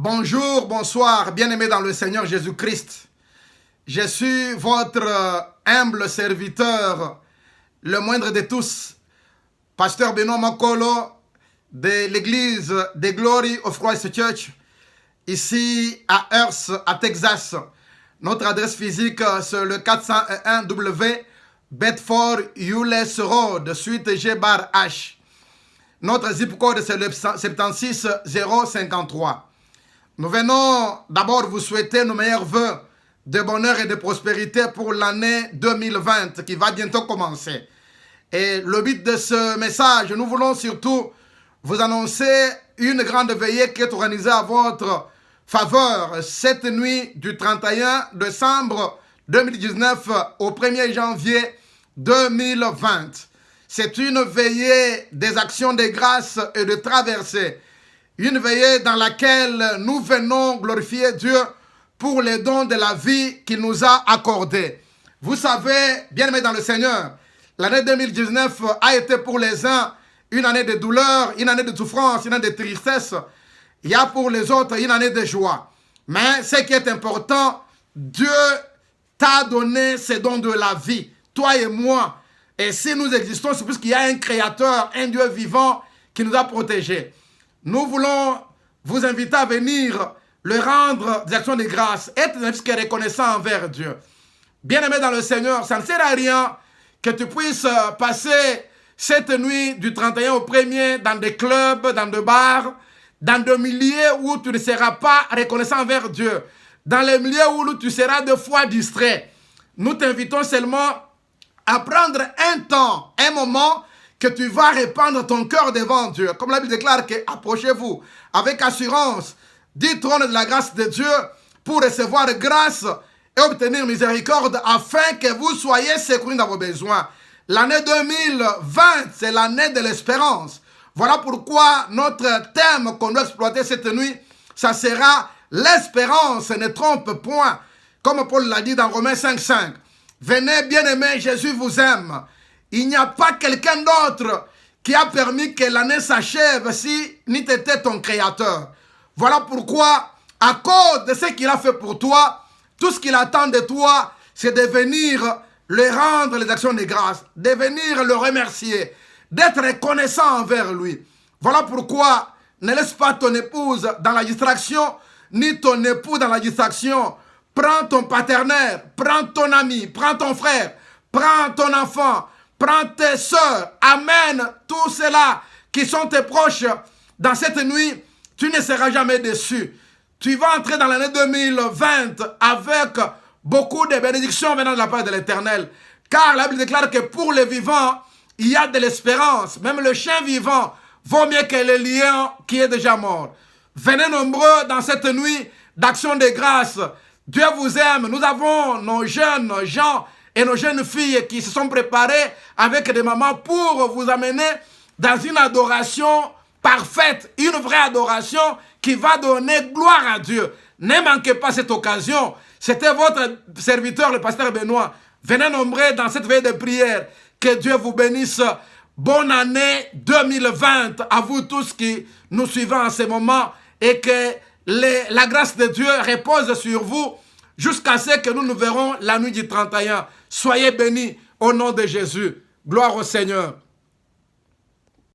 Bonjour, bonsoir, bien-aimés dans le Seigneur Jésus-Christ. Je suis votre humble serviteur, le moindre de tous, pasteur Benoît Makolo de l'église de Glory of Christ Church, ici à Hearst, à Texas. Notre adresse physique, c'est le 401 W Bedford Euless Road, suite G/H. Notre zip code, c'est le 76053. Nous venons d'abord vous souhaiter nos meilleurs vœux de bonheur et de prospérité pour l'année 2020 qui va bientôt commencer. Et le but de ce message, nous voulons surtout vous annoncer une grande veillée qui est organisée à votre faveur cette nuit du 31 décembre 2019 au 1er janvier 2020. C'est une veillée des actions de grâce et de traversée. Une veillée dans laquelle nous venons glorifier Dieu pour les dons de la vie qu'il nous a accordés. Vous savez, bien-aimés dans le Seigneur, l'année 2019 a été pour les uns une année de douleur, une année de souffrance, une année de tristesse. Il y a pour les autres une année de joie. Mais ce qui est important, Dieu t'a donné ces dons de la vie, toi et moi. Et si nous existons, c'est parce qu'il y a un créateur, un Dieu vivant qui nous a protégés. Nous voulons vous inviter à venir le rendre des actions de grâce, être reconnaissant envers Dieu. Bien-aimé dans le Seigneur, ça ne sert à rien que tu puisses passer cette nuit du 31 au 1er dans des clubs, dans des bars, dans des milieux où tu ne seras pas reconnaissant envers Dieu, dans les milieux où tu seras deux fois distrait. Nous t'invitons seulement à prendre un temps, un moment que tu vas répandre ton cœur devant Dieu. Comme la Bible déclare que approchez-vous avec assurance du trône de la grâce de Dieu pour recevoir grâce et obtenir miséricorde afin que vous soyez secourus dans vos besoins. L'année 2020, c'est l'année de l'espérance. Voilà pourquoi notre thème qu'on doit exploiter cette nuit, ça sera l'espérance ne trompe point. Comme Paul l'a dit dans Romains 5:5. Venez bien-aimés, Jésus vous aime. Il n'y a pas quelqu'un d'autre qui a permis que l'année s'achève si n'était ton créateur. Voilà pourquoi, à cause de ce qu'il a fait pour toi, tout ce qu'il attend de toi, c'est de venir le rendre les actions de grâce, de venir le remercier, d'être reconnaissant envers lui. Voilà pourquoi ne laisse pas ton épouse dans la distraction, ni ton époux dans la distraction. Prends ton partenaire, prends ton ami, prends ton frère, prends ton enfant, prends tes soeurs, amène tous ceux-là qui sont tes proches dans cette nuit. Tu ne seras jamais déçu. Tu vas entrer dans l'année 2020 avec beaucoup de bénédictions venant de la part de l'Éternel. Car la Bible déclare que pour les vivants, il y a de l'espérance. Même le chien vivant vaut mieux que le lion qui est déjà mort. Venez nombreux dans cette nuit d'action de grâce. Dieu vous aime. Nous avons nos jeunes gens et nos jeunes filles qui se sont préparées avec des mamans pour vous amener dans une adoration parfaite, une vraie adoration qui va donner gloire à Dieu. Ne manquez pas cette occasion. C'était votre serviteur, le pasteur Benoît. Venez nombreux dans cette veille de prière. Que Dieu vous bénisse. Bonne année 2020 à vous tous qui nous suivez en ce moment et que la grâce de Dieu repose sur vous jusqu'à ce que nous nous verrons la nuit du 31. Soyez bénis au nom de Jésus. Gloire au Seigneur.